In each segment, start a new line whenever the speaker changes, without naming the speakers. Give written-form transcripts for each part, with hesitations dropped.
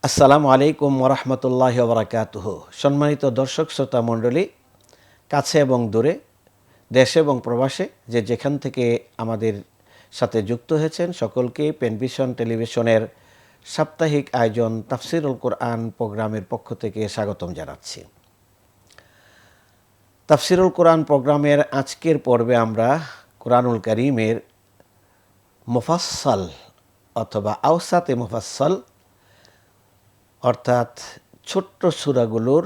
আসসালামু আলাইকুম ওরহমতুল্লাহি ওবরাকাতুহু। সম্মানিত দর্শক শ্রোতা মণ্ডলী, কাছে এবং দূরে, দেশে এবং প্রবাসে যে যেখান থেকে আমাদের সাথে যুক্ত হয়েছেন সকলকে পেনভিশন টেলিভিশনের সাপ্তাহিক আয়োজন তাফসিরুল কোরআন প্রোগ্রামের পক্ষ থেকে স্বাগতম জানাচ্ছি। তাফসিরুল কোরআন প্রোগ্রামের আজকের পর্বে আমরা কোরআনুল কারীমের মুফাসসাল অথবা আওসাতে মুফাসসাল অর্থাৎ ছোট্ট সূরাগুলোর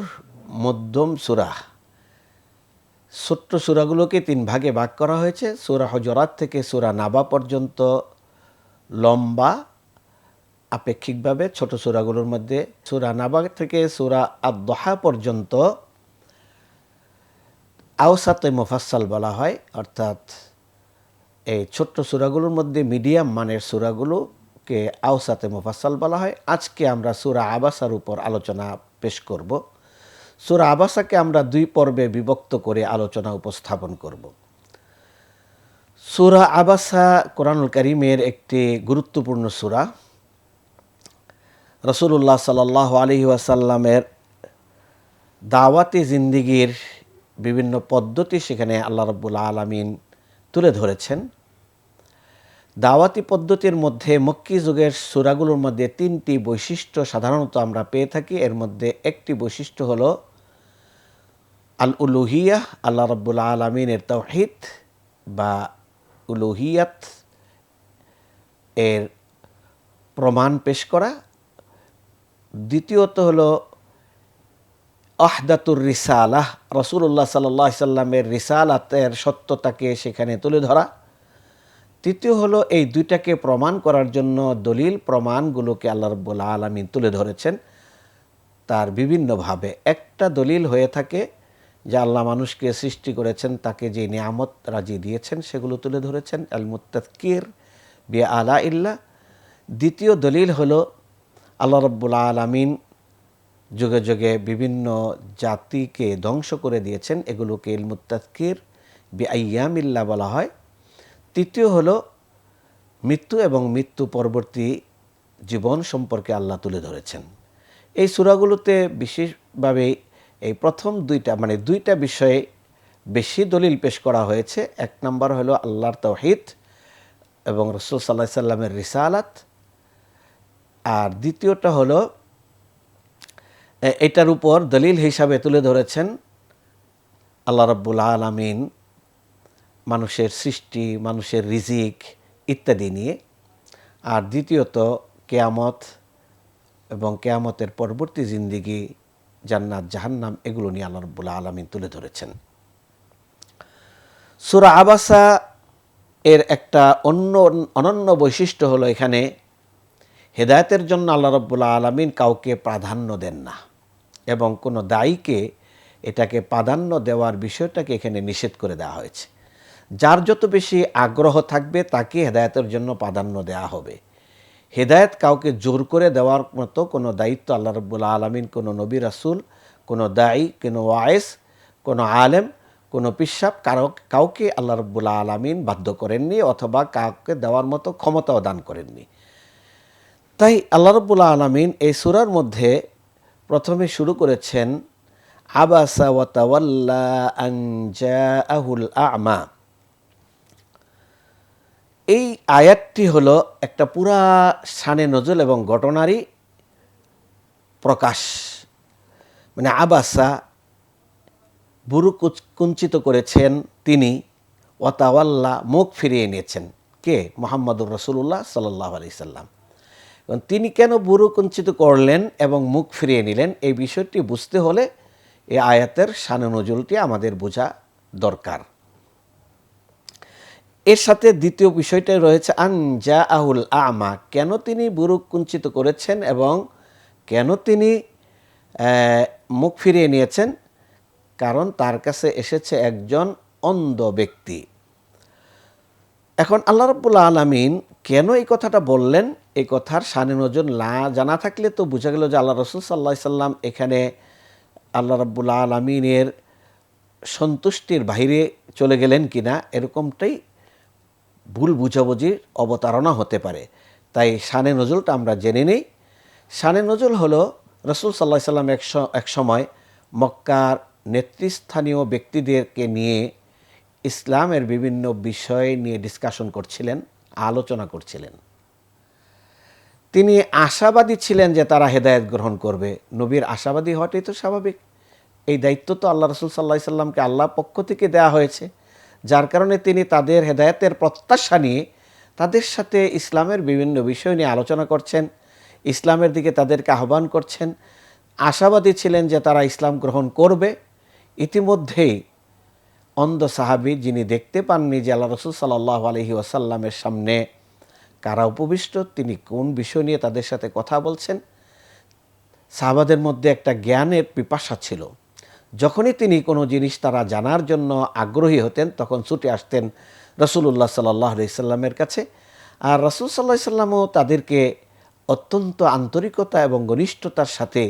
মধ্যম সূরা, ছোট্ট সূরাগুলোকে তিন ভাগে ভাগ করা হয়েছে। সূরা হুজুরাত থেকে সূরা নাবা পর্যন্ত লম্বা আপেক্ষিকভাবে ছোট সূরাগুলোর মধ্যে, সূরা নাবা থেকে সূরা আদ-দুহা পর্যন্ত আওসাতে মুফাসসাল বলা হয়। অর্থাৎ এই ছোট্ট সূরাগুলোর মধ্যে মিডিয়াম মানের সূরাগুলোকে আওসাতে মুফাসসাল বলা হয়। আজকে আমরা সূরা আবাসার উপর আলোচনা পেশ করব। সূরা আবাসাকে আমরা দুই পর্বে বিভক্ত করে আলোচনা উপস্থাপন করব। সূরা আবাসা কোরআনুল কারীমের একটি গুরুত্বপূর্ণ সূরা। রাসূলুল্লাহ সাল্লাল্লাহু আলাইহি ওয়াসাল্লামের দাওয়াতি জিন্দেগীর বিভিন্ন পদ্ধতি সেখানে আল্লাহ রাব্বুল আলামিন তুলে ধরেছেন। দাওয়াতি পদ্ধতির মধ্যে মক্কি যুগের সূরাগুলোর মধ্যে তিনটি বৈশিষ্ট্য সাধারণত আমরা পেয়ে থাকি। এর মধ্যে একটি বৈশিষ্ট্য হলো আল উলুহিয়াহ, আল্লাহ রাব্বুল আলামিনের তাওহীদ বা উলুহিয়াত এর প্রমাণ পেশ করা। দ্বিতীয়ত হলো আহদাতুর রিসালাহ, রাসূলুল্লাহ সাল্লাল্লাহু আলাইহি সাল্লামের রিসালাতের সত্যতাকে সেখানে তুলে ধরা। তৃতীয় হলো এই দুইটাকে প্রমাণ করার জন্য দলিল প্রমাণগুলোকে আল্লাহ রাব্বুল আলামিন তুলে ধরেছেন তার বিভিন্নভাবে। একটা দলিল হয়ে থাকে যে আল্লাহ মানুষকে সৃষ্টি করেছেন, তাকে যে নিয়ামত রাজি দিয়েছেন সেগুলো তুলে ধরেছেন, আল মুত্তাযকির বি আলা ইল্লাহ। দ্বিতীয় দলিল হলো আল্লাহ রাব্বুল আলামিন যুগে যুগে বিভিন্ন জাতিকে ধ্বংস করে দিয়েছেন, এগুলোকে ইল মুত্তাযকির বি আইয়ামিল্লাহ বলা হয়। তৃতীয় হলো মৃত্যু এবং মৃত্যু পরবর্তী জীবন সম্পর্কে আল্লাহ তুলে ধরেছেন। এই সূরাগুলোতে বিশেষভাবে এই প্রথম দুইটা বিষয়ে বেশি দলিল পেশ করা হয়েছে। এক নম্বর হলো আল্লাহর তাওহীদ এবং রাসূল সাল্লাল্লাহু আলাইহি সাল্লামের রিসালাত, আর দ্বিতীয়টা হলো এটার উপর দলিল হিসাবে তুলে ধরেছেন আল্লাহ রাব্বুল আলামিন মানুষের সৃষ্টি, মানুষের রিজিক ইত্যাদি নিয়ে। আর দ্বিতীয়ত কিয়ামত এবং কিয়ামতের পরবর্তী জিন্দেগি, জান্নাত জাহান্নাম, এগুলো নিয়ে আল্লাহ রাব্বুল আলামিন তুলে ধরেছেন। সূরা আবাসা এর একটা অনন্য বৈশিষ্ট্য হলো এখানে হেদায়েতের জন্য আল্লাহ রাব্বুল আলামিন কাউকে প্রাধান্য দেন না এবং কোনো দায়ীকে এটাকে প্রাধান্য দেওয়ার বিষয়টাকে এখানে নিষেধ করে দেওয়া হয়েছে। যার যত বেশি আগ্রহ থাকবে তাকে হেদায়েতের জন্য প্রাধান্য দেওয়া হবে। হেদায়েত কাউকে জোর করে দেওয়ার মতো কোনো দায়িত্ব আল্লাহ রাব্বুল আলামিন কোনো নবী রাসূল, কোনো দায়ী, কোনো ওয়াইস, কোনো আলেম, কোনো পিশাব কাউকে আল্লাহ রাব্বুল আলামিন বাধ্য করেননি অথবা কাউকে দেওয়ার মতো ক্ষমতাও দান করেননি। তাই আল্লাহ রাব্বুল আলামিন এই সূরার মধ্যে প্রথমে শুরু করেছেন আবাসা ওয়া তাওয়াল্লা আন জাআহুল আ'মা। এই আয়াতটি হলো একটা পুরা শানে নজুল এবং ঘটনারই প্রকাশ। মানে আবাসা, বুরু কুঞ্চিত করেছেন তিনি, ওয়া তাওয়াল্লা, মুখ ফিরিয়ে নিয়েছেন। কে? মুহাম্মদুর রাসূলুল্লাহ সাল্লাল্লাহু আলাইহি সাল্লাম। এবং তিনি কেন বুরু কুঞ্চিত করলেন এবং মুখ ফিরিয়ে নিলেন, এই বিষয়টি বুঝতে হলে এই আয়াতের শানে নজুলটি আমাদের বোঝা দরকার। এর সাথে দ্বিতীয় বিষয়টাই রয়েছে আন জাআহুল আ'মা, কেন তিনি বুরু কুঞ্চিত করেছেন এবং কেন তিনি মুখ ফিরিয়ে নিয়েছেন? কারণ তার কাছে এসেছে একজন অন্ধ ব্যক্তি। এখন আল্লাহ রাব্বুল আলামিন কেন এই কথাটা বললেন, এই কথার শানে নজুল না জানা থাকলে তো বোঝা গেল যে আল্লাহ রাসূল সাল্লাল্লাহু আলাইহি সাল্লাম এখানে আল্লাহ রাব্বুল আলামিনের সন্তুষ্টির বাইরে চলে গেলেন কিনা, এরকমটাই ভুল বুঝাবুঝির অবতারণা হতে পারে। তাই শানে নজুলটা আমরা জেনে নেই শানে নজুল হলো রাসূল সাল্লাল্লাহু আলাইহি সাল্লাম এক সময় মক্কার নেতৃস্থানীয় ব্যক্তিদেরকে নিয়ে ইসলামের বিভিন্ন বিষয় নিয়ে ডিসকাশন করছিলেন, আলোচনা করছিলেন। তিনি আশাবাদী ছিলেন যে তারা হেদায়েত গ্রহণ করবে। নবীর আশাবাদী হওয়াটাই তো স্বাভাবিক। এই দায়িত্ব তো আল্লাহ রাসূল সাল্লাল্লাহু আলাইহি সাল্লামকে আল্লাহর পক্ষ থেকে দেওয়া হয়েছে, যার কারণে তিনি তাদের হেদায়েতের প্রত্যাশা নিয়ে তাদের সাথে ইসলামের বিভিন্ন বিষয় নিয়ে আলোচনা করছেন, ইসলামের দিকে তাদেরকে আহ্বান করছেন। আশাবাদী ছিলেন যে তারা ইসলাম গ্রহণ করবে। ইতিমধ্যেই অন্ধ সাহাবী, যিনি দেখতে পাননি যে আল্লাহ রাসূল সাল্লাল্লাহু আলাইহি ওয়াসাল্লামের সামনে কারা উপবিষ্ট, তিনি কোন বিষয় নিয়ে তাদের সাথে কথা বলছেন, সাহাবাদের মধ্যে একটা জ্ঞানের পিপাসা ছিল। যখনই তিনি কোনো জিনিস তারা জানার জন্য আগ্রহী হতেন, তখন ছুটে আসতেন রাসূলুল্লাহ সাল্লাল্লাহু আলাইহি সাল্লামের কাছে। আর রাসূল সাল্লাল্লাহু আলাইহি সাল্লামও তাদেরকে অত্যন্ত আন্তরিকতা এবং ঘনিষ্ঠতার সাথে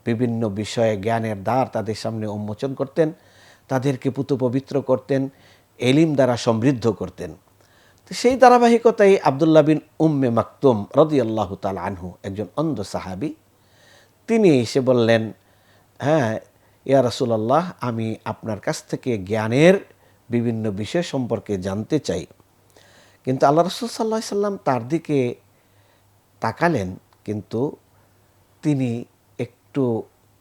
বিভিন্ন বিষয়ে জ্ঞানের দ্বার তাদের সামনে উন্মোচন করতেন, তাদেরকে পুতপবিত্র করতেন, এলিম দ্বারা সমৃদ্ধ করতেন। তো সেই ধারাবাহিকতায় আব্দুল্লাহ বিন উম্মে মাকতুম রাদিয়াল্লাহু তাআলা আনহু, একজন অন্ধ সাহাবী, তিনি এসে বললেন, হ্যাঁ ইয়া রাসূলুল্লাহ, আমি আপনার কাছ থেকে জ্ঞানের বিভিন্ন বিষয় সম্পর্কে জানতে চাই। কিন্তু আল্লাহ রাসূল সাল্লাল্লাহু আলাইহি সাল্লাম তার দিকে তাকালেন, কিন্তু তিনি একটু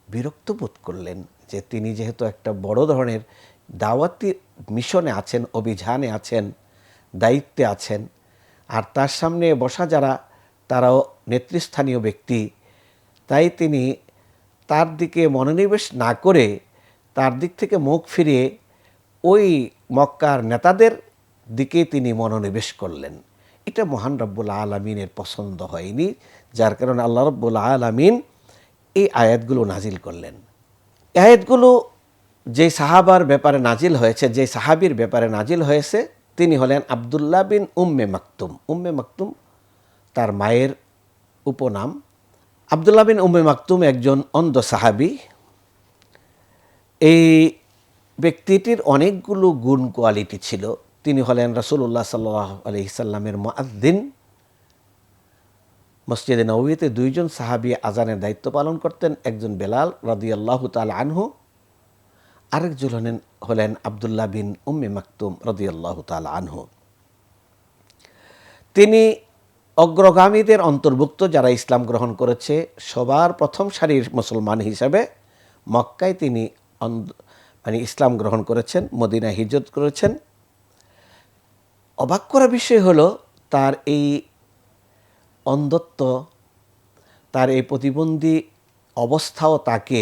বিরক্ত বোধ করলেন যে তিনি যেহেতু একটা বড় ধরনের দাওয়াতি মিশনে আছেন, অভিযানে আছেন, দায়িত্বে আছেন, আর তার সামনে বসা যারা তারাও নেতৃস্থানীয় ব্যক্তি, তাই তিনি তার দিকে মনোনিবেশ না করে তার দিক থেকে মুখ ফিরিয়ে ওই মক্কার নেতাদের দিকে তিনি মনোনিবেশ করলেন। এটা মহান রব্বুল আলামিনের পছন্দ হয়নি, যার কারণে আল্লাহ রব্বুল আলামিন এই আয়াতগুলো নাজিল করলেন। এই আয়াতগুলো যে সাহাবার ব্যাপারে নাজিল হয়েছে, যে সাহাবীর ব্যাপারে নাজিল হয়েছে, তিনি হলেন আব্দুল্লাহ বিন উম্মে মাকতুম। উম্মে মাকতুম তার মায়ের উপনাম। আব্দুল্লাহ বিন উম্মে মাকতুম একজন অন্ধ সাহাবী। এই ব্যক্তিটির অনেকগুলো গুণ কোয়ালিটি ছিল। তিনি হলেন রাসূলুল্লাহ সাল্লাল্লাহু আলাইহি সাল্লামের মুয়াজ্জিন। মসজিদে নববীতে দুইজন সাহাবী আজানের দায়িত্ব পালন করতেন, একজন বেলাল রাদিয়াল্লাহু তাআলা আনহু, আরেকজন হলেন আব্দুল্লাহ বিন উম্মে মাকতুম রাদিয়াল্লাহু তাআলা আনহু। তিনি অগ্রগামীদের অন্তর্ভুক্ত, যারা ইসলাম গ্রহণ করেছে সবার প্রথম সারির মুসলমান হিসাবে মক্কায় তিনি ইসলাম গ্রহণ করেছেন, মদিনায় হিজরত করেছেন। অবাক করা বিষয় হলো তার এই অন্ধত্ব, তার এই প্রতিবন্ধী অবস্থাও তাকে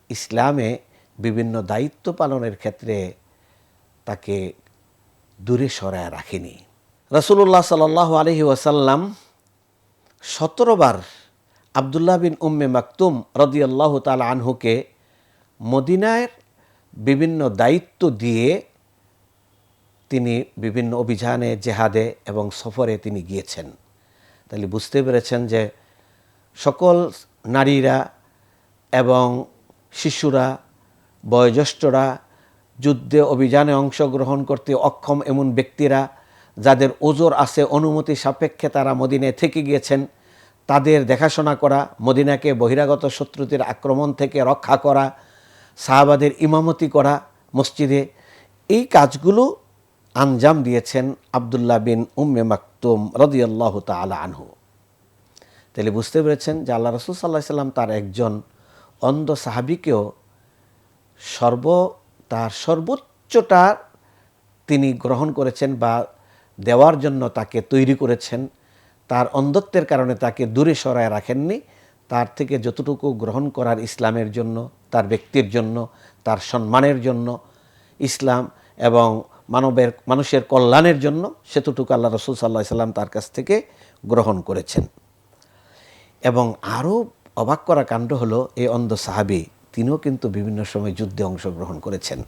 ইসলামে বিভিন্ন দায়িত্ব পালনের ক্ষেত্রে তাকে দূরে সরায় রাখেনি। রাসূলুল্লাহ সাল্লাল্লাহু আলাইহি ওয়াসাল্লাম 17 বার আব্দুল্লাহ বিন উম্মে মাকতুম রাদিয়াল্লাহু তাআলা আনহুকে মদিনার বিভিন্ন দায়িত্ব দিয়ে তিনি বিভিন্ন অভিযানে, জেহাদে এবং সফরে তিনি গিয়েছেন। তাহলে বুঝতে পেরেছেন যে সকল নারীরা এবং শিশুরা, বয়োজ্যেষ্ঠরা, যুদ্ধে অভিযানে অংশগ্রহণ করতে অক্ষম এমন ব্যক্তিরা, যাদের ওজর আছে, অনুমতি সাপেক্ষে তারা মদিনায় থেকে গিয়েছেন, তাদের দেখাশোনা করা, মদিনাকে বহিরাগত শত্রুদের আক্রমণ থেকে রক্ষা করা, সাহাবাদের ইমামতি করা মসজিদে, এই কাজগুলো আঞ্জাম দিয়েছেন আব্দুল্লাহ বিন উম্মে মাকতুম রাদিয়াল্লাহু তাআলা আনহু। তাহলে বুঝতে পেরেছেন যে আল্লাহ রাসূল সাল্লাল্লাহু আলাইহি সাল্লাম তার একজন অন্ধ সাহাবীকেও তার সর্বোচ্চটা তিনি গ্রহণ করেছেন বা দেওয়ার জন্য তাকে তৈরি করেছেন। তার অন্ধত্বের কারণে তাকে দূরে সরায় রাখেননি, তার থেকে যতটুকু গ্রহণ করার ইসলামের জন্য, তার ব্যক্তির জন্য, তার সম্মানের জন্য, ইসলাম এবং মানুষের কল্যাণের জন্য, সেতটুকু আল্লাহ রাসূল সাল্লাল্লাহু আলাইহি সাল্লাম তার কাছ থেকে গ্রহণ করেছেন। এবং আরও অবাক করা কাণ্ড হলো, এই অন্ধ সাহাবী তিনিও কিন্তু বিভিন্ন সময় যুদ্ধে অংশগ্রহণ করেছেন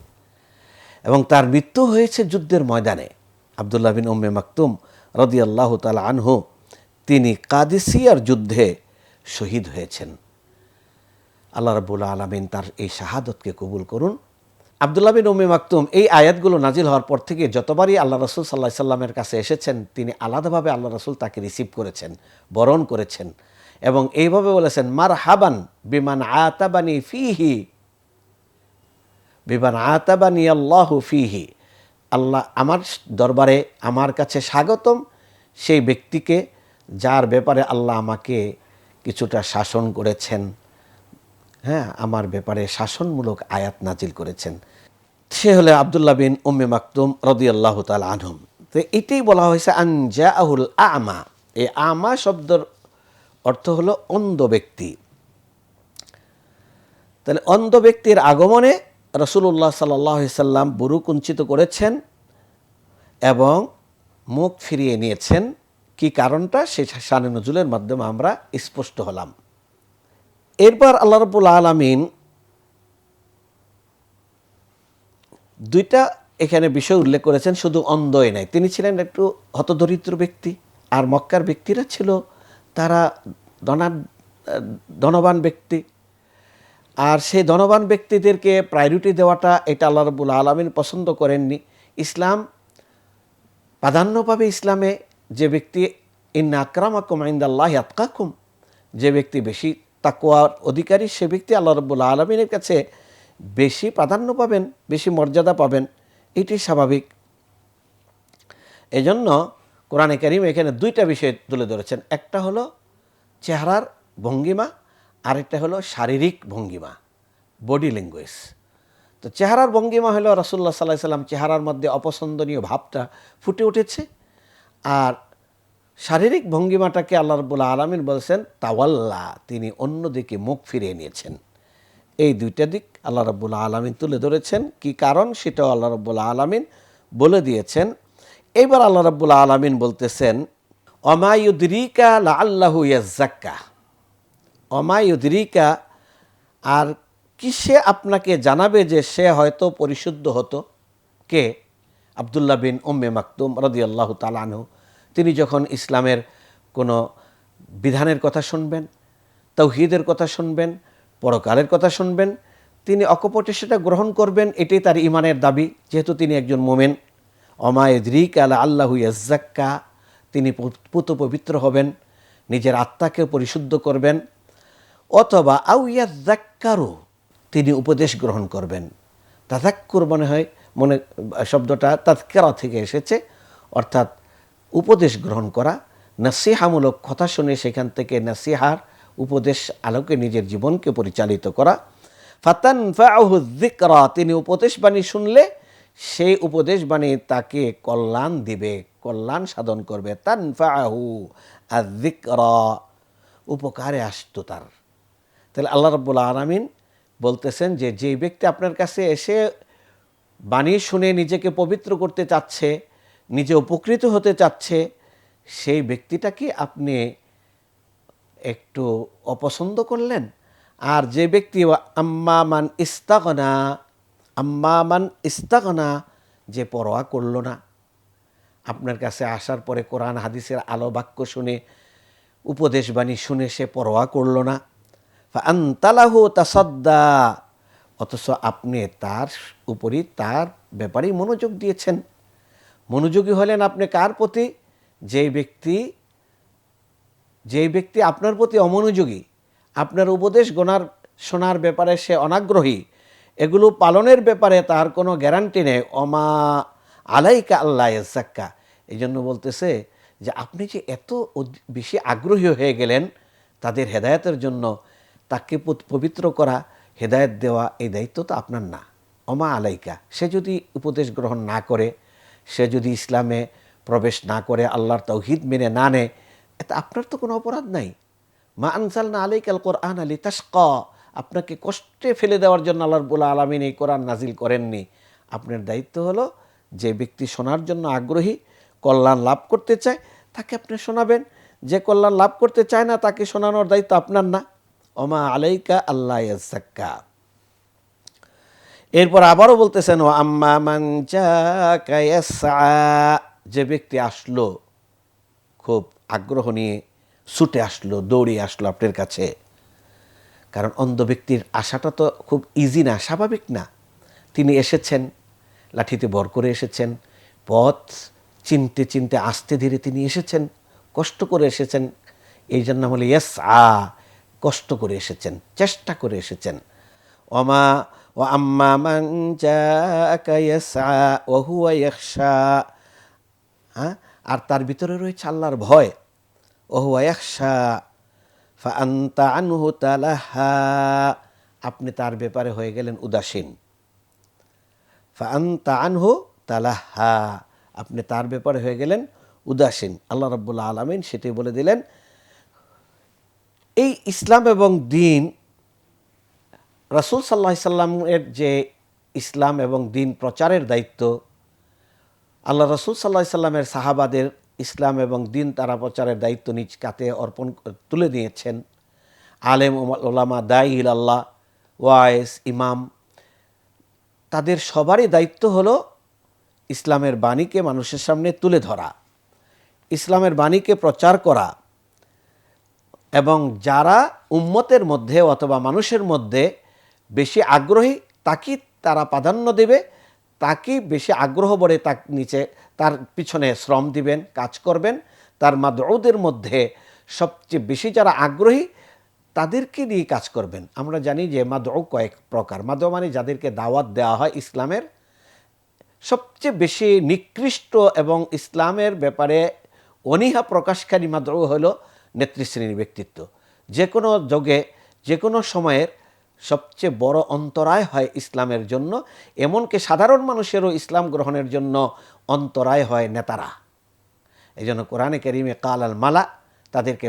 এবং তার মৃত্যু হয়েছে যুদ্ধের ময়দানে। আব্দুল্লাহ বিন উম্মে মাকতুম রাদিয়াল্লাহু তাআলা আনহু তিনি কাদিসিয়ার যুদ্ধে শহীদ হয়েছেন। আল্লাহ রাব্বুল আলামিন তার এই শাহাদতকে কবুল করুন। আব্দুল্লাহ বিন উম্মে মাকতুম এই আয়াতগুলো নাজিল হওয়ার পর থেকে যতবারই আল্লাহ রাসূল সাল্লাল্লাহু আলাইহি সাল্লামের কাছে এসেছেন, তিনি আলাদাভাবে আল্লাহ রাসূল তাকে রিসিভ করেছেন, বরণ করেছেন এবং এইভাবে বলেছেন মারহাবান বিমান আতাবানি ফিহি, বিমান আতাবানি আল্লাহু ফিহি, আল্লাহ আমার দরবারে আমার কাছে স্বাগতম সেই ব্যক্তিকে যার ব্যাপারে আল্লাহ আমাকে কিছুটা শাসন করেছেন, হ্যাঁ, আমার ব্যাপারে শাসনমূলক আয়াত নাজিল করেছেন। সে হলে আব্দুল্লাহ বিন উম্মে মাকতুম রাদিয়াল্লাহু তাআলা আনহুম। তো এটাই বলা হয়েছে আন জাআহুল আমা। এই আমা শব্দের অর্থ হলো অন্ধ ব্যক্তি। তাহলে অন্ধ ব্যক্তির আগমনে রাসূলুল্লাহ সাল্লাল্লাহু আলাইহি সাল্লাম বুরু কুঞ্চিত করেছেন এবং মুখ ফিরিয়ে নিয়েছেন। কি কারণটা সেই শানে নজুলের মাধ্যমে আমরা স্পষ্ট হলাম। এরপর আল্লাহ রাব্বুল আলামিন দুইটা এখানে বিষয় উল্লেখ করেছেন, শুধু অন্ধই নাই, তিনি ছিলেন একটু হতদরিদ্র ব্যক্তি, আর মক্কার ব্যক্তিরা ছিল তারা ধনবান ব্যক্তি। আর সেই ধনবান ব্যক্তিদেরকে প্রায়োরিটি দেওয়াটা এটা আল্লাহ রাব্বুল আলামিন পছন্দ করেননি। ইসলাম প্রাধান্য পাবে ইসলামে যে ব্যক্তি ইন্না আকরামাকুম ইনদাল্লাহি আতকাকুম, যে ব্যক্তি বেশি তাকওয়ার অধিকারী সে ব্যক্তি আল্লাহ রাব্বুল আলামিনের কাছে বেশি প্রাধান্য পাবেন, বেশি মর্যাদা পাবেন, এটি স্বাভাবিক। এজন্য কোরআনে কারীম এখানে দুইটা বিষয় তুলে ধরেছেন, একটা হলো চেহারার ভঙ্গিমা, আরেকটা হলো শারীরিক ভঙ্গিমা, বডি ল্যাঙ্গুয়েজ। তো চেহারার ভঙ্গিমা হলো রাসূলুল্লাহ সাল্লাল্লাহু আলাইহি সাল্লাম চেহারার মধ্যে অপছন্দনীয় ভাবটা ফুটে উঠেছে, আর শারীরিক ভঙ্গিমাটাকে আল্লাহ রাব্বুল আলামিন বলছেন তাওয়াল্লা, তিনি অন্যদিকে মুখ ফিরিয়ে নিয়েছেন। এই দুইটা দিক আল্লাহ রাব্বুল আলামিন তুলে ধরেছেন। কি কারণ সেটাও আল্লাহ রাব্বুল আলামিন বলে দিয়েছেন। এইবার আল্লাহ রাব্বুল আলামিন বলতেছেন ওমা ইউদরিকা লাআল্লাহু ইয়াজ্জাক্কা, ওমা ইউদরিকা, আর কিসে আপনাকে জানাবে যে সে হয়তো পরিশুদ্ধ হতো। কে? আব্দুল্লাহ বিন উম্মে মাকতুম রাদিয়াল্লাহু তাআলা আনহু। তিনি যখন ইসলামের কোনো বিধানের কথা শুনবেন, তাওহীদের কথা শুনবেন, পরকালের কথা শুনবেন, তিনি অকপটে সেটা গ্রহণ করবেন, এটাই তার ঈমানের দাবি, যেহেতু তিনি একজন মুমিন। ওমা ইউদরিকা লাআল্লাহু ইয়াজ্জাক্কা, তিনি পুত পবিত্র হবেন, নিজের আত্মাকে পরিশুদ্ধ করবেন, অথবা আউ ইয়াযাক্কারু, তিনি উপদেশ গ্রহণ করবেন। তাযাক্কুর মনে শব্দটা তাযকিরা থেকে এসেছে, অর্থাৎ উপদেশ গ্রহণ করা, নসিহামূলক কথা শুনে সেখান থেকে নসিহার উপদেশ আলোকে নিজের জীবনকে পরিচালিত করা। ফাতানফাউহু যিকরা, তিনি উপদেশ বাণী শুনলে সেই উপদেশ বাণী তাকে কল্যাণ দিবে, কল্যাণ সাধন করবে। তানফাউহু আয-যিকরা, উপকারে আসতো তার। তাহলে আল্লাহ রাব্বুল আলামিন বলতেছেন যে যেই ব্যক্তি আপনার কাছে এসে বাণী শুনে নিজেকে পবিত্র করতে চাচ্ছে, নিজে উপকৃত হতে চাচ্ছে, সেই ব্যক্তিটাকে আপনি একটু অপছন্দ করলেন। আর যে ব্যক্তি আম্মামান ইস্তাগনা, আম্মামান ইস্তাগনা, যে পরোয়া করল না, আপনার কাছে আসার পরে কোরআন হাদিসের আলো বাক্য শুনে, উপদেশ বাণী শুনে সে পরোয়া করল না, ফাআনতা লাহু তাসাদ্দা, অথচ আপনি তার উপরই তার ব্যাপারেই মনোযোগ দিয়েছেন। মনোযোগী হলেন আপনি কার প্রতি? যেই ব্যক্তি আপনার প্রতি অমনোযোগী, আপনার উপদেশ শোনার ব্যাপারে সে অনাগ্রহী, এগুলো পালনের ব্যাপারে তার কোনো গ্যারান্টি নেই। ওমা আলাইকা আল্লাহ ইয়াজ্জাক্কা, এই জন্য বলতেছে যে আপনি যে এত বেশি আগ্রহী হয়ে গেলেন তাদের হেদায়েতের জন্য, তাকে পবিত্র করা, হেদায়েত দেওয়া, এই দায়িত্ব তো আপনার না। ওমা আলাইকা, সে যদি উপদেশ গ্রহণ না করে, সে যদি ইসলামে প্রবেশ না করে, আল্লাহর তাওহীদ মেনে না নেয়, এতে আপনার তো কোনো অপরাধ নাই। মা আনজালনা আলাইকাল কোরআনা লিতাশকা, আপনাকে কষ্টে ফেলে দেওয়ার জন্য আল্লাহ রাব্বুল আলামিন এই কোরআন নাজিল করেননি। আপনার দায়িত্ব হলো যে ব্যক্তি শোনার জন্য আগ্রহী, কল্যাণ লাভ করতে চায়, তাকে আপনি শোনাবেন। যে কল্যাণ লাভ করতে চায় না তাকে শোনানোর দায়িত্ব আপনার না। ওমা আলাইকা আল্লাহ ইয়াজ্জাক্কা। এরপর আবারও বলতেছেন ও আম্মা মান জাকা ইয়াসআ, যে ব্যক্তি আসলো খুব আগ্রহ নিয়ে, ছুটে আসলো, দৌড়িয়ে আসলো আপনার কাছে। কারণ অন্ধ ব্যক্তির আশাটা তো খুব ইজি না, স্বাভাবিক না। তিনি এসেছেন, লাঠিতে ভর করে এসেছেন, পথ চিনতে চিনতে আস্তে ধীরে তিনি এসেছেন, কষ্ট করে এসেছেন, এই জন্য বলে ইয়াসআ, কষ্ট করে এসেছেন, চেষ্টা করে এসেছেন। ওমা ও আম্মা মান জাআকা ইয়াসআ ওয়া হুয়া ইয়াখশা, হ্যাঁ, আর তার ভিতরে রয়েছে আল্লাহর ভয়। ওয়া হুয়া ইয়াখশা ফাআনতা আনহু তালাহা, আপনি তার ব্যাপারে হয়ে গেলেন উদাসীন। ফাআনতা আনহু তালাহা, আপনি তার ব্যাপারে হয়ে গেলেন উদাসীন। আল্লাহ রাব্বুল আলামিন সেটাই বলে দিলেন। এই ইসলাম এবং দিন, রাসূল সাল্লাল্লাহু আলাইহি সাল্লামের যে ইসলাম এবং দিন প্রচারের দায়িত্ব, আল্লাহ রাসূল সাল্লাল্লাহু আলাইহি সাল্লামের সাহাবাদের ইসলাম এবং দিন তারা প্রচারের দায়িত্ব নিজ কাঁধে তুলে দিয়েছেন। আলেম ওলামা, দাঈ ইলাল্লাহ, ওয়াইস, ইমাম, তাদের সবারই দায়িত্ব হলো ইসলামের বাণীকে মানুষের সামনে তুলে ধরা, ইসলামের বাণীকে প্রচার করা, এবং যারা উম্মতের মধ্যে অথবা মানুষের মধ্যে বেশি আগ্রহী তাকে তারা প্রাধান্য দেবে, তাকে বেশি আগ্রহ বড়ে তার নিচে তার পিছনে শ্রম দিবেন, কাজ করবেন। তার মাদউদের মধ্যে সবচেয়ে বেশি যারা আগ্রহী তাদেরকে নিয়ে কাজ করবেন। আমরা জানি যে মাদউ কয়েক প্রকার। মাদউ মানে যাদেরকে দাওয়াত দেওয়া হয় ইসলামের, সবচেয়ে বেশি নিকৃষ্ট এবং ইসলামের ব্যাপারে অনীহা প্রকাশকারী মাদউ হলো নেতৃশ্রেণীর ব্যক্তিত্ব। যে কোনো যুগে, যে কোনো সময়ের সবচেয়ে বড় অন্তরায় হয় ইসলামের জন্য, এমনকি সাধারণ মানুষেরও ইসলাম গ্রহণের জন্য অন্তরায় হয় নেতারা। এই জন্য কোরআনে কারিমে কাল আল মালা, তাদেরকে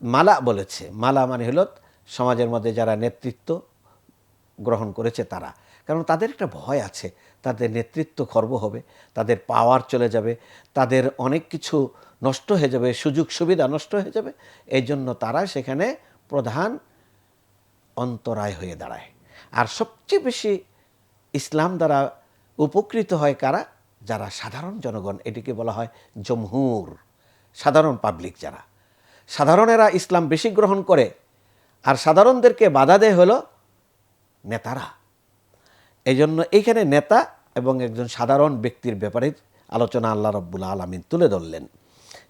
মালা বলেছে। মালা মানে হলো সমাজের মধ্যে যারা নেতৃত্ব গ্রহণ করেছে তারা, কারণ তাদের একটা ভয় আছে, তাদের নেতৃত্ব খর্ব হবে, তাদের পাওয়ার চলে যাবে, তাদের অনেক কিছু নষ্ট হয়ে যাবে, সুযোগ সুবিধা নষ্ট হয়ে যাবে। এই জন্য তারা সেখানে প্রধান অন্তরায় হয়ে দাঁড়ায়। আর সবচেয়ে বেশি ইসলাম দ্বারা উপকৃত হয় কারা? যারা সাধারণ জনগণ, এটিকে বলা হয় জমহুর, সাধারণ পাবলিক। যারা সাধারণেরা ইসলাম বেশি গ্রহণ করে, আর সাধারণদেরকে বাধা দেয় হলো নেতারা। এই জন্য এইখানে নেতা এবং একজন সাধারণ ব্যক্তির ব্যাপারে আলোচনা আল্লাহ রাব্বুল আলামিন তুলে ধরলেন।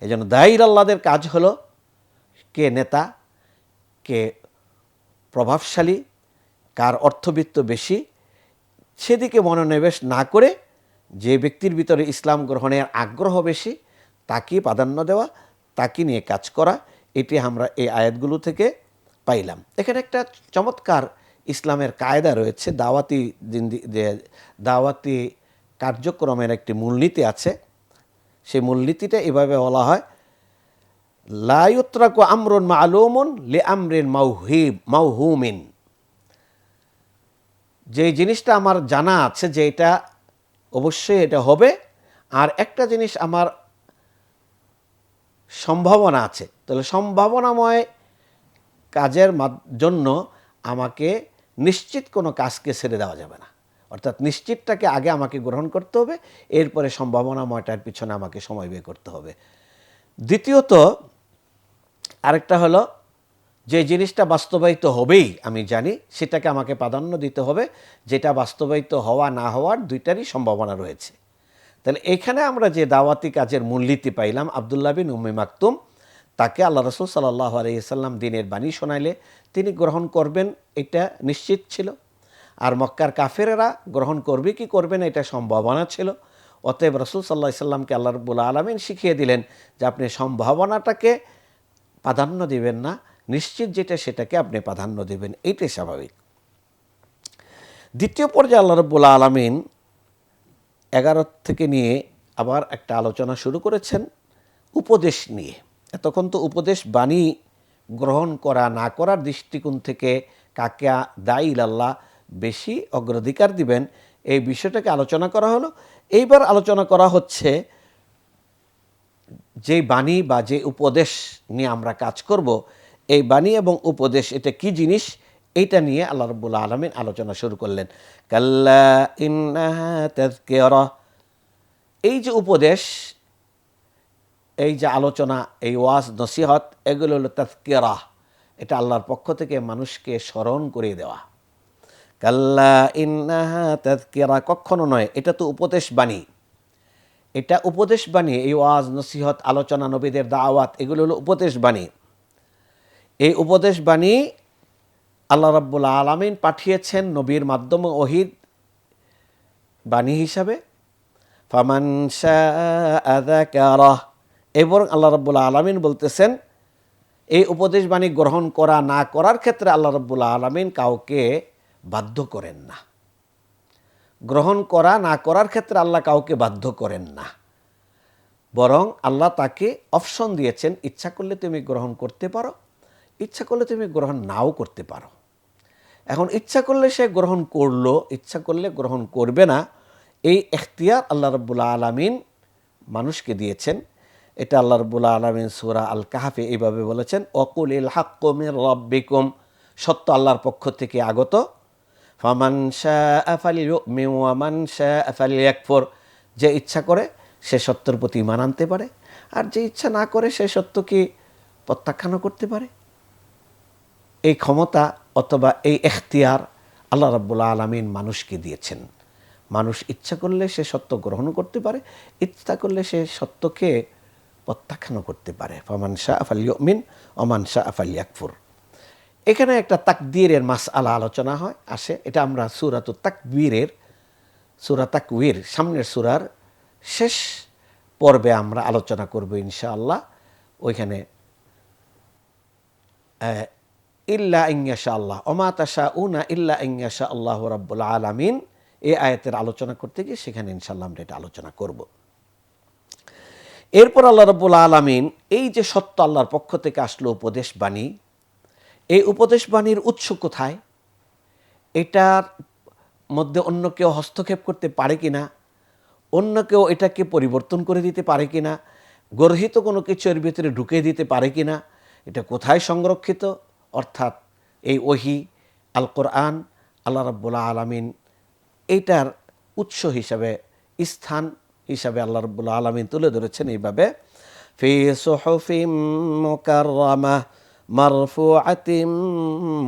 এই জন্য দাঈ আল্লাহদের কাজ হলো কে নেতা, কে প্রভাবশালী, কার অর্থবিত্ত বেশি, সেদিকে মনোনিবেশ না করে যে ব্যক্তির ভিতরে ইসলাম গ্রহণের আগ্রহ বেশি তাকে প্রাধান্য দেওয়া, তাকে নিয়ে কাজ করা। এটি আমরা এই আয়াতগুলো থেকে পাইলাম। এখানে একটা চমৎকার ইসলামের কায়দা রয়েছে। দাওয়াতি কার্যক্রমের একটি মূলনীতি আছে। সেই মূলনীতিটা এভাবে বলা হয়, লা ইউতরাকু আমরুন মা'লুমুন লিআমরিন মাওহুমিন। যে জিনিসটা আমার জানা আছে যে এটা অবশ্যই এটা হবে, আর একটা জিনিস আমার সম্ভাবনা আছে, তাহলে সম্ভাবনাময় কাজের জন্য আমাকে নিশ্চিত কোনো কাজকে ছেড়ে দেওয়া যাবে না। অর্থাৎ নিশ্চিতটাকে আগে আমাকে গ্রহণ করতে হবে, এরপরে সম্ভাবনাময়টার পিছনে আমাকে সময় ব্যয় করতে হবে। দ্বিতীয়ত আরেকটা হলো, যে জিনিসটা বাস্তবায়িত হবেই আমি জানি, সেটাকে আমাকে প্রাধান্য দিতে হবে, যেটা বাস্তবায়িত হওয়া না হওয়ার দুইটারই সম্ভাবনা রয়েছে। তাহলে এখানে আমরা যে দাওয়াতি কাজের মূলনীতি পাইলাম, আব্দুল্লাহ বিন উম্মে মাকতুম, তাকে আল্লাহ রাসূল সাল্লাল্লাহু আলাইহি সাল্লাম দিনের বাণী শোনাইলে তিনি গ্রহণ করবেন এটা নিশ্চিত ছিল। আর মক্কার কাফেরেরা গ্রহণ করবে কি করবে না এটা সম্ভাবনা ছিল। অতএব রাসূল সাল্লাল্লাহু আলাইহি সাল্লামকে আল্লাহ রাব্বুল আলামিন শিখিয়ে দিলেন যে আপনি সম্ভাবনাটাকে প্রাধান্য দিবেন না, নিশ্চিত যেটা সেটাকে আপনি প্রাধান্য দেবেন, এইটাই স্বাভাবিক। দ্বিতীয় পর্যায়ে আল্লাহ রাব্বুল আলামিন 11 থেকে নিয়ে আবার একটা আলোচনা শুরু করেছেন উপদেশ নিয়ে। এতক্ষণ তো উপদেশ বাণী গ্রহণ করা না করার দৃষ্টিকোণ থেকে কাকে দাঈ ইলাল্লাহ বেশি অগ্রাধিকার দিবেন এই বিষয়টাকে আলোচনা করা হলো। এইবার আলোচনা করা হচ্ছে যে বাণী বা যে উপদেশ নিয়ে আমরা কাজ করব, এই বাণী এবং উপদেশ এটা কি জিনিস, এইটা নিয়ে আল্লাহ রাব্বুল আলামিন আলোচনা শুরু করলেন। কাল্লা ইন্নাহা তাযকিরা, এই যে উপদেশ, এই যে আলোচনা, এই ওয়াজ নসিহত, এগুলো হলো তাযকিরা, এটা আল্লাহর পক্ষ থেকে মানুষকে স্মরণ করে দেওয়া। কাল্লা ইন্নাহা তাযকিরা, কখনো নয়, এটা তো উপদেশ বাণী, এটা উপদেশ বাণী। এই ওয়াজ নসিহত আলোচনা নবীদের দাওয়াত এগুলো হলো উপদেশ বাণী। এই উপদেশ বাণী আল্লাহ রাব্বুল আলামিন পাঠিয়েছেন নবীর মাধ্যমে ওহীর বাণী হিসাবে। ফামান শাআ যাকারাহ, এবং আল্লাহ রাব্বুল আলামিন বলতেছেন এই উপদেশ বাণী গ্রহণ করা না করার ক্ষেত্রে আল্লাহ রাব্বুল আলামিন কাউকে বাধ্য করেন না। গ্রহণ করা না করার ক্ষেত্রে আল্লাহ কাউকে বাধ্য করেন না, বরং আল্লাহ তাকে অপশন দিয়েছেন, ইচ্ছা করলে তুমি গ্রহণ করতে পারো, ইচ্ছা করলে তুমি গ্রহণ নাও করতে পারো। এখন ইচ্ছা করলে সে গ্রহণ করলো, ইচ্ছা করলে গ্রহণ করবে না, এই এখতিয়ার আল্লাহ রাব্বুল আলামিন মানুষকে দিয়েছেন। এটা আল্লাহ রাব্বুল আলামিন সূরা আল কাহফে এইভাবে বলেছেন, ওয়াকুলিল হাক্কু মির রাব্বিকুম, সত্য আল্লাহর পক্ষ থেকে আগত। ফামান শাআ ফালিয়ুমিন ওয়া মান শাআ ফালিয়াকফুর, যে ইচ্ছা করে সে সত্যের প্রতি ঈমান আনতে পারে, আর যে ইচ্ছা না করে সে সত্যকে প্রত্যাখ্যান করতে পারে। এই ক্ষমতা অথবা এই এখতিয়ার আল্লাহ রাব্বুল আলামিন মানুষকে দিয়েছেন। মানুষ ইচ্ছা করলে সে সত্য গ্রহণ করতে পারে, ইচ্ছা করলে সে সত্যকে প্রত্যাখ্যান করতে পারে। ফামান শাআ ফালিয়ুমিন ওয়া মান শাআ ফালিয়াকফুর। এখানে একটা তাকদীরের মাসআলা আলোচনা হয় আসে। এটা আমরা সূরাতুত তাকবীরের, সূরা তাকবীর সামনের সূরার শেষ পর্বে আমরা আলোচনা করব ইনশাআল্লাহ। ওইখানে ইল্লা ইনশা আল্লাহ ওমা তাশাউনা ইল্লা ইনশা আল্লাহু রাব্বুল আলামিন, এই আয়াতের আলোচনা করতে গিয়ে সেখানে ইনশাআল্লাহ আমরা এটা আলোচনা করব। এরপর আল্লাহ রাব্বুল আলামিন এই যে সত্য আল্লাহর পক্ষ থেকে আসলো উপদেশ বাণী, এই উপদেশ বাণীর উৎস কোথায়, এটার মধ্যে অন্য কেউ হস্তক্ষেপ করতে পারে কিনা, অন্য কেউ এটাকে পরিবর্তন করে দিতে পারে কিনা, গর্হিত কোনো কিছু এর ভিতরে ঢুকে দিতে পারে কিনা, এটা কোথায় সংরক্ষিত, অর্থাৎ এই ওহী আল কোরআন আল্লাহ রাব্বুল আলামিন এইটার উৎস হিসাবে, স্থান হিসাবে আল্লাহ রাব্বুল আলামিন তুলে ধরেছেন এইভাবে, ফি সুহুফিম মুকাররামাহ মারফুআতিম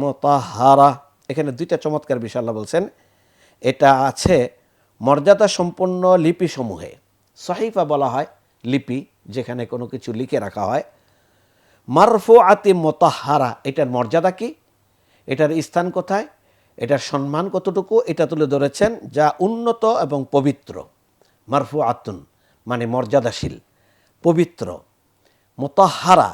মুতাহহারা। এখানে দুইটা চমৎকার বিষয় আল্লাহ বলছেন। এটা আছে মর্যাদা সম্পন্ন লিপিসমূহে। সহিফা বলা হয় লিপি, যেখানে কোনো কিছু লিখে রাখা হয়। মারফুআতিম মুতাহহারা, এটার মর্যাদা কি, এটার স্থান কোথায়, এটার সম্মান কতটুকু, এটা তুলে ধরেছেন, যা উন্নত এবং পবিত্র। মারফুআতুন মানে মর্যাদাশীল, পবিত্র। মুতাহহারা,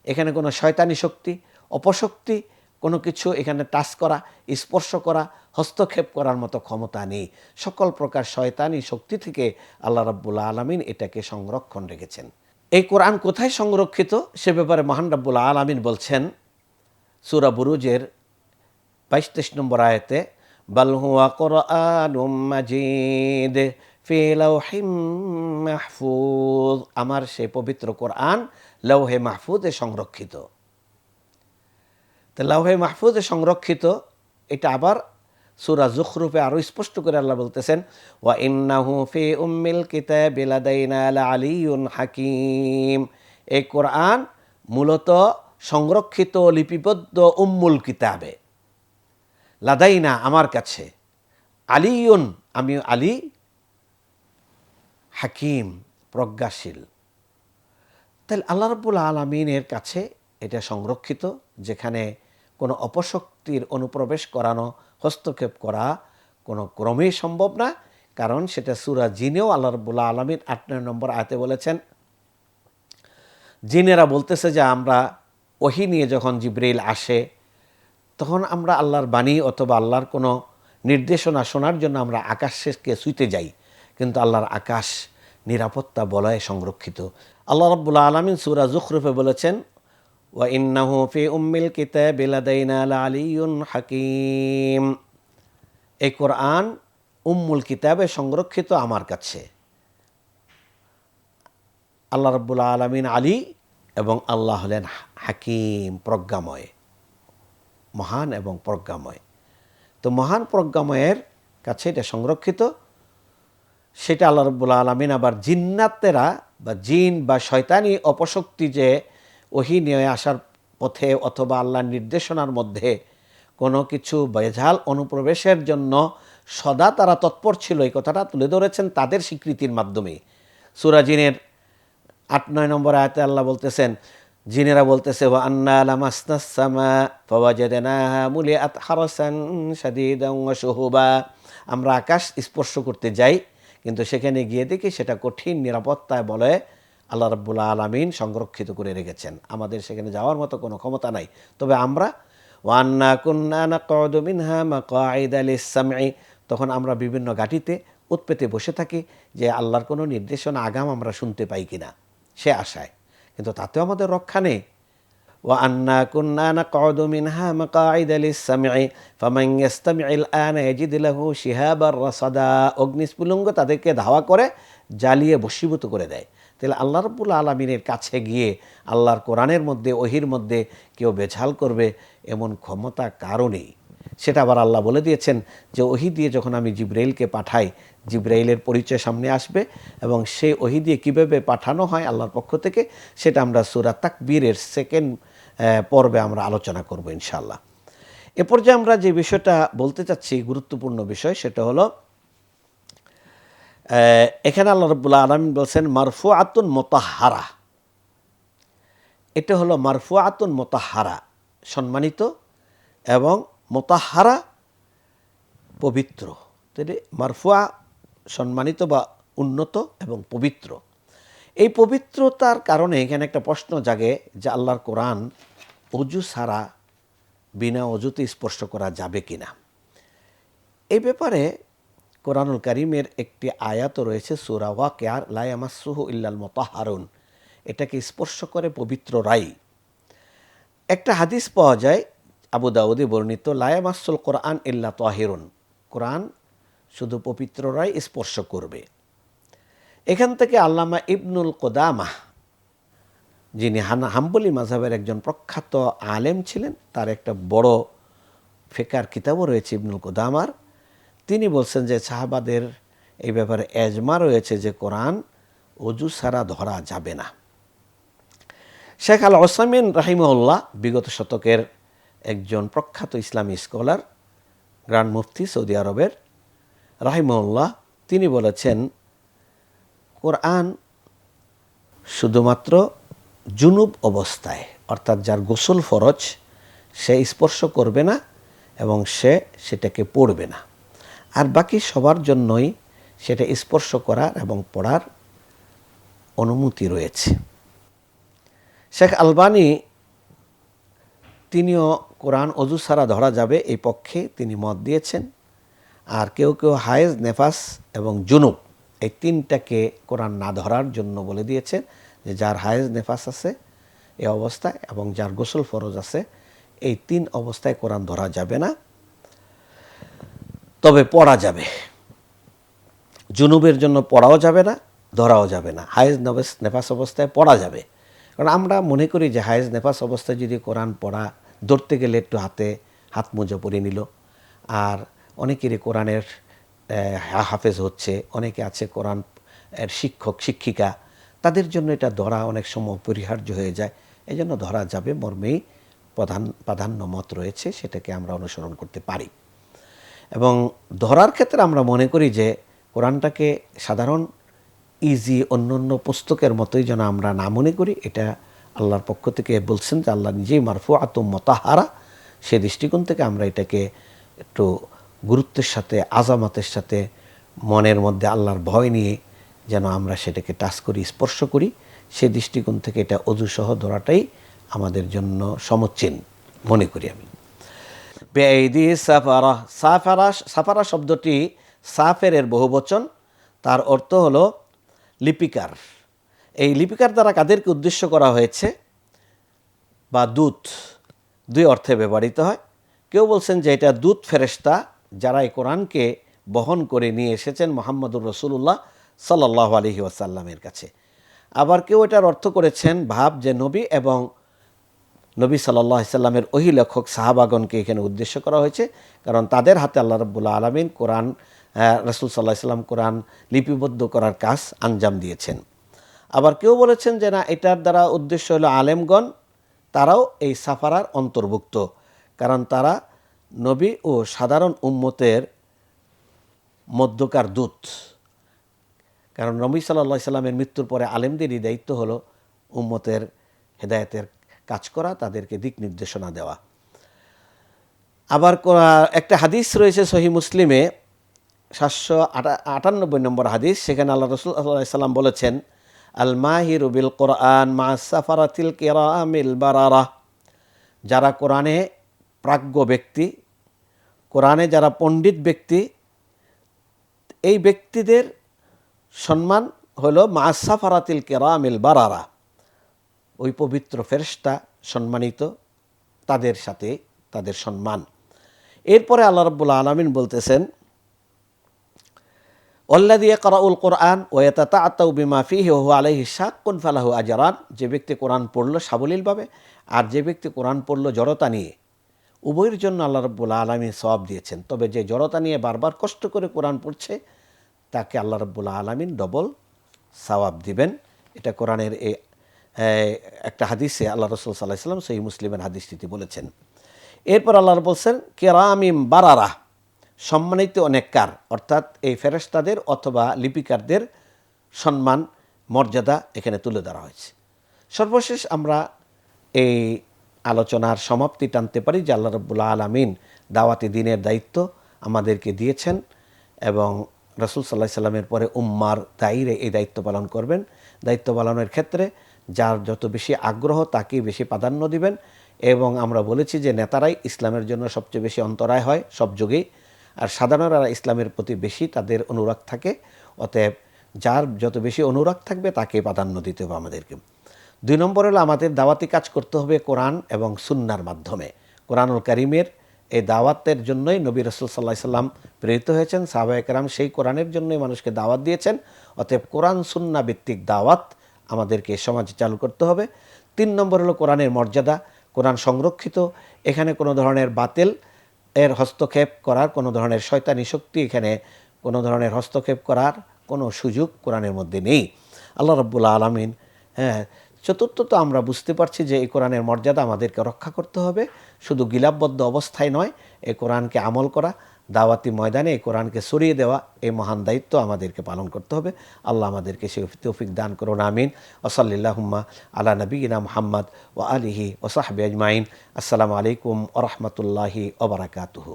এখানে কোনো শয়তানি শক্তি, অপশক্তি, কোনো কিছু এখানে টাচ করা, স্পর্শ করা, হস্তক্ষেপ করার মতো ক্ষমতা নেই। সকল প্রকার শয়তানি শক্তি থেকে আল্লাহ রাব্বুল আলামিন এটাকে সংরক্ষণ রেখেছেন। এই কোরআন কোথায় সংরক্ষিত সে ব্যাপারে মহান রাব্বুল আলামিন বলছেন সূরা বুরুজের ২২-২৩ নম্বর আয়াতে, বাল হুয়া কুরআনুম মাজিদ ফি লাওহিম মাহফুজ, আমার সেই পবিত্র কোরআন লৌহে মাহফুজে সংরক্ষিত। তো লৌহে মাহফুজে সংরক্ষিত, এটা আবার সূরা যুখরুফে আরও স্পষ্ট করে আল্লাহ বলতেছেন, ওয়া ইন্নাহু ফি উম্মিল কিতাবি লাদাইনা লাআলিয়্যুন হাকীম, এই কোরআন মূলত সংরক্ষিত লিপিবদ্ধ উম্মুল কিতাবে, লাদাইনা আমার কাছে, আলিয়ুন আমি আলী, হাকিম প্রজ্ঞাশীল। তাহলে আল্লাহ রাব্বুল আলামিনের কাছে এটা সংরক্ষিত, যেখানে কোনো অপশক্তির অনুপ্রবেশ করানো, হস্তক্ষেপ করা কোনো ক্রমেই সম্ভব না। কারণ সেটা সূরা জিনেও আল্লাহ রাব্বুল আলামিন ৮ নম্বর আয়াতে বলেছেন, জিনেরা বলতেছে যে আমরা ওহী নিয়ে যখন জিবরিল আসে তখন আমরা আল্লাহর বাণী অথবা আল্লাহর কোনো নির্দেশনা শোনার জন্য আমরা আকাশকে ছুঁতে যাই, কিন্তু আল্লাহর আকাশ নিরাপত্তা বলয়ে সংরক্ষিত। আল্লাহ রাব্বুল আলামিন সূরা যুখরুফে বলেছেন, ওয়া ইন্নাহু ফি উম্মিল কিতাবি লাদাইনা লাআলিয়্যুন হাকীম, এই কোরআন উম্মুল কিতাবে সংরক্ষিত আমার কাছে। আল্লাহ রাব্বুল আলামিন আলী এবং আল্লাহ হলেন হাকিম প্রজ্ঞাময়, মহান এবং প্রজ্ঞাময়। তো মহান প্রজ্ঞাময়ের কাছে এটা সংরক্ষিত। সেটা আল্লাহ রাব্বুল আলামিন আবার জিন্নাতেরা বা জিন বা শয়তানি অপশক্তি যে ওহী নিয়ে আসার পথে অথবা আল্লাহর নির্দেশনার মধ্যে কোনো কিছু বেজাল অনুপ্রবেশের জন্য সদা তারা তৎপর ছিল, এই কথাটা তুলে ধরেছেন তাদের স্বীকৃতির মাধ্যমে। সূরা জিনের ৮-৯ নম্বর আয়াতে আল্লাহ বলতেছেন, জিনেরা বলতেছে ওয়া আন্না লামাসনাস সামা ফাওয়াজাদনাহা মুলিআত হারাসান শাদীদান ওয়া শুহুবা, আমরা আকাশ স্পর্শ করতে যাই, কিন্তু সেখানে গিয়ে দেখি সেটা কঠিন নিরাপত্তায় বলে আল্লাহ রাব্বুল আলামিন সংরক্ষিত করে রেখেছেন। আমাদের সেখানে যাওয়ার মতো কোনো ক্ষমতা নাই। তবে আমরা ওয়া আন্না কুন্না নাকউদু মিনহা মাকআইদা লিস-সামঈ, তখন আমরা বিভিন্ন ঘাঁটিতে উৎপেতে বসে থাকি যে আল্লাহর কোনো নির্দেশনা আগাম আমরা শুনতে পাই কিনা, সে আশায়। কিন্তু তাতেও আমাদের রক্ষা নেই। ওয়া আন্না কুন্না নাকউদু মিনহা মাকআইদা লিস-সামঈ ফামান ইয়াসতামি'ল আনা ইয়াজিদ লাহু শিহাবার রাসাদা, অগ্নিস্ফুলিঙ্গ তাদেরকে ধাওয়া করে জ্বালিয়ে ভস্মীভূত করে দেয়। তাহলে আল্লাহ রাব্বুল আলামিনের কাছে গিয়ে আল্লাহর কোরআনের মধ্যে, ওহির মধ্যে কেউ বেঝাল করবে এমন ক্ষমতা কারও নেই। সেটা আবার আল্লাহ বলে দিয়েছেন যে ওহি দিয়ে যখন আমি জিবরাইলকে পাঠাই, জিবরাইলের পরিচয় সামনে আসবে এবং সেই ওহি দিয়ে কীভাবে পাঠানো হয় আল্লাহর পক্ষ থেকে, সেটা আমরা সূরা তাকবীরের সেকেন্ড পর্বে আমরা আলোচনা করব ইনশাআল্লাহ। এ পর্যায়ে আমরা যে বিষয়টা বলতে চাচ্ছি, গুরুত্বপূর্ণ বিষয়, সেটা হলো এখানে আল্লাহ রাব্বুল আলামিন বলছেন মারফুআতুন মুতাহহারা। এটা হলো মারফুআতুন মুতাহহারা, সম্মানিত, এবং মুতাহহারা পবিত্র। তাহলে মারফুআ সম্মানিত বা উন্নত এবং পবিত্র। এই পবিত্রতার কারণে এখানে একটা প্রশ্ন জাগে যে আল্লাহর কোরআন অজু ছাড়া বিনা অজুতে স্পর্শ করা যাবে কিনা। এই ব্যাপারে কোরআনুল কারীমের একটি আয়াতও রয়েছে সূরা ওয়াকিয়ার, লা ইয়ামাসসুহু ইল্লাল মুতাহহারুন, এটাকে স্পর্শ করে পবিত্ররাই। একটা হাদিস পাওয়া যায় আবু দাউদে বর্ণিত, লা ইয়ামাসসুল কোরআন ইল্লা তাহিরুন, কোরআন শুধু পবিত্ররাই স্পর্শ করবে। এখান থেকে আল্লামা ইবনুল কুদামাহ, যিনি হাম্বলি মাযহাবের একজন প্রখ্যাত আলেম ছিলেন, তার একটা বড় ফিকহের কিতাবও রয়েছে ইবনুল কুদামার, তিনি বলছেন যে সাহাবাদের এই ব্যাপারে এজমা রয়েছে যে কোরআন অজু ছাড়া ধরা যাবে না। শেখ আল উসাইমিন রাহিমাহুল্লাহ, বিগত শতকের একজন প্রখ্যাত ইসলামী স্কলার, গ্র্যান্ড মুফতি সৌদি আরবের, রাহিমাহুল্লাহ, তিনি বলেছেন কোরআন শুধুমাত্র জুনুব অবস্থায়, অর্থাৎ যার গোসল ফরজ, সে স্পর্শ করবে না এবং সে সেটাকে পড়বে না। আর বাকি সবার জন্যই সেটা স্পর্শ করার এবং পড়ার অনুমতি রয়েছে। শেখ আলবানী তিনিও কোরআন অজু ছাড়া ধরা যাবে এই পক্ষে তিনি মত দিয়েছেন। আর কেউ কেউ হায়েজ, নেফাস এবং জুনুব, এই তিনটাকে কোরআন না ধরার জন্য বলে দিয়েছেন যে যার হায়েজ নেফাস আছে এই অবস্থায় এবং যার গোসল ফরজ আছে, এই তিন অবস্থায় কোরআন ধরা যাবে না, তবে পড়া যাবে। জুনুবের জন্য পড়াও যাবে না, ধরাও যাবে না। হায়েজ নেফাস অবস্থায় পড়া যাবে, কারণ আমরা মনে করি যে হায়েজ নেফাস অবস্থায় যদি কোরআন পড়া, ধরতে গেলে একটু হাত মোজা পরে নিল। আর অনেকেরই কোরআনের হাফেজ হচ্ছে, অনেকে আছে কোরআন এর শিক্ষক শিক্ষিকা, তাদের জন্য এটা ধরা অনেক সময় অপরিহার্য হয়ে যায়। এই জন্য ধরা যাবে মর্মেই প্রাধান্য মত রয়েছে, সেটাকে আমরা অনুসরণ করতে পারি। এবং ধরার ক্ষেত্রে আমরা মনে করি যে কোরআনটাকে সাধারণ ইজি অন্য পুস্তকের মতোই যেন আমরা না মনে করি। এটা আল্লাহর পক্ষ থেকে বলছেন যে আল্লাহ নিজেই মারফুআতুম মুতাহহারা, সে দৃষ্টিকোণ থেকে আমরা এটাকে একটু গুরুত্বের সাথে, আজামাতের সাথে, মনের মধ্যে আল্লাহর ভয় নিয়ে যেন আমরা সেটাকে টাচ করি, স্পর্শ করি। সে দৃষ্টিকোণ থেকে এটা অজুসহ ধরাটাই আমাদের জন্য সমচ্চীন মনে করি আমি। বেঈদি সাফারা, সাফারা শব্দটি সাফেরের বহুবচন, তার অর্থ হলো লিপিকার। এই লিপিকার দ্বারা কাদেরকে উদ্দেশ্য করা হয়েছে, বা দূত, দুই অর্থে ব্যবহৃত হয়। কেউ বলছেন যে এটা দূত ফেরেশতা, যারা এই কোরআনকে বহন করে নিয়ে এসেছেন মুহাম্মদুর রাসূলুল্লাহ সাল্লাল্লাহু আলাইহি ওয়াসাল্লামের কাছে। আবার কেউ এটার অর্থ করেছেন ভাব যে নবী এবং নবী সাল্লাল্লাহু আলাইহি সাল্লামের ওহী লেখক সাহাবাগণকে এখানে উদ্দেশ্য করা হয়েছে, কারণ তাদের হাতে আল্লাহ রাব্বুল আলামিন কোরআন, রাসূল সাল্লাল্লাহু আলাইহি সাল্লাম কোরআন লিপিবদ্ধ করার কাজ আঞ্জাম দিয়েছেন। আবার কেউ বলেছেন যে না, এটার দ্বারা উদ্দেশ্য হলো আলেমগণ, তারাও এই সাফারার অন্তর্ভুক্ত, কারণ তারা নবী ও সাধারণ উম্মতের মধ্যকার দূত। কারণ নবী সাল্লাল্লাহু আলাইহি সাল্লামের মৃত্যুর পরে আলেমদেরই দায়িত্ব হলো উম্মতের হেদায়েতের কাজ করা, তাদেরকে দিক নির্দেশনা দেওয়া। আবার একটা হাদিস রয়েছে সহিহ মুসলিমে 798 নম্বর হাদিস, সেখানে আল্লাহ রাসূল সাল্লাল্লাহু আলাইহি সাল্লাম বলেছেন, আল মাহিরু বিল কোরআন মা সাফারাতিল কিরামিল বারারা, যারা কোরআনে প্রাজ্ঞ ব্যক্তি, কোরআনে যারা পণ্ডিত ব্যক্তি, এই ব্যক্তিদের সম্মান হলো মা সাফারাতিল কিরামিল বারারা, ওই পবিত্র ফেরেশতা সম্মানিত, তাদের সাথে তাদের সম্মান। এরপরে আল্লাহ রাব্বুল আলামিন বলতেছেন, ওয়াল্লাযী ইয়াকরাউল কোরআন ওয়া ইয়াতাতাআত্তাউ বিমা ফীহি ওয়া হুয়া আলাইহি শাক্কুন ফালাহু আজরান, যে ব্যক্তি কোরআন পড়ল সাবলীলভাবে আর যে ব্যক্তি কোরআন পড়ল জড়তা নিয়ে, উভয়ের জন্য আল্লাহ রাব্বুল আলামিন সওয়াব দিয়েছেন। তবে যে জড়তা নিয়ে বারবার কষ্ট করে কোরআন পড়ছে তাকে আল্লাহ রাব্বুল আলামিন ডবল সওয়াব দিবেন। এটা কোরআনের এই একটা হাদিসে আল্লাহ রাসূল সাল্লাল্লাহু আলাইহি ওয়াসাল্লাম সহিহ মুসলিমের হাদিসটিতে বলেছেন। এরপর আল্লাহ বলছেন কিরামিম বারারা, সম্মানিত অনেককার, অর্থাৎ এই ফেরেশতাদের অথবা লিপিকারদের সম্মান মর্যাদা এখানে তুলে ধরা হয়েছে। সর্বশেষ আমরা এই আলোচনার সমাপ্তি টানতে পারি যে আল্লাহ রাব্বুল আলামিন দাওয়াতি দ্বীনের দায়িত্ব আমাদেরকে দিয়েছেন এবং রাসূল সাল্লাল্লাহু আলাইহি সাল্লামের পরে উম্মার দায়িত্বে এই দায়িত্ব পালন করবেন। দায়িত্ব পালনের ক্ষেত্রে যার যত বেশি আগ্রহ তাকেই বেশি প্রাধান্য দিবেন। এবং আমরা বলেছি যে নেতারাই ইসলামের জন্য সবচেয়ে বেশি অন্তরায় হয় সব যুগেই, আর সাধারণরা ইসলামের প্রতি বেশি তাদের অনুরাগ থাকে। অতএব যার যত বেশি অনুরাগ থাকবে তাকে প্রাধান্য দিতে হবে আমাদেরকে। 2 নম্বর হলো আমাদের দাওয়াতি কাজ করতে হবে কোরআন এবং সুন্নাহর মাধ্যমে। কোরআনুল কারীমের এই দাওয়াতের জন্যই নবী রাসূল সাল্লাল্লাহু আলাইহি সাল্লাম প্রেরিত হয়েছেন, সাহাবায়ে কেরাম সেই কোরআনের জন্যই মানুষকে দাওয়াত দিয়েছেন। অতএব কোরআন সুন্নাহ ভিত্তিক দাওয়াত আমাদেরকে সমাজে চালু করতে হবে। 3 নম্বর হলো কোরআনের মর্যাদা, কোরআন সংরক্ষিত, এখানে কোনো ধরনের বাতিল এর হস্তক্ষেপ করার, কোনো ধরনের শয়তানি শক্তি এখানে কোনো ধরনের হস্তক্ষেপ করার কোনো সুযোগ কোরআনের মধ্যে নেই। আল্লাহ রাব্বুল আলামিন চতুর্থত আমরা বুঝতে পারছি যে এই কোরআনের মর্যাদা আমাদেরকে রক্ষা করতে হবে, শুধু গিলাপবদ্ধ অবস্থায় নয়, এই কোরআনকে আমল করা, দাওয়াতি ময়দানে এই কোরআনকে ছড়িয়ে দেওয়া, এই মহান দায়িত্ব আমাদেরকে পালন করতে হবে। আল্লাহ আমাদেরকে সেই তৌফিক দান করুন, আমিন। ওয়া সাল্লাল্লাহুম্মা আলা নবিয়িনা মুহাম্মদ ওয়া আলিহি ওয়া সাহবিহি আজমাইন। আসসালামু আলাইকুম ওয়া রাহমাতুল্লাহি ওয়া বারাকাতুহু।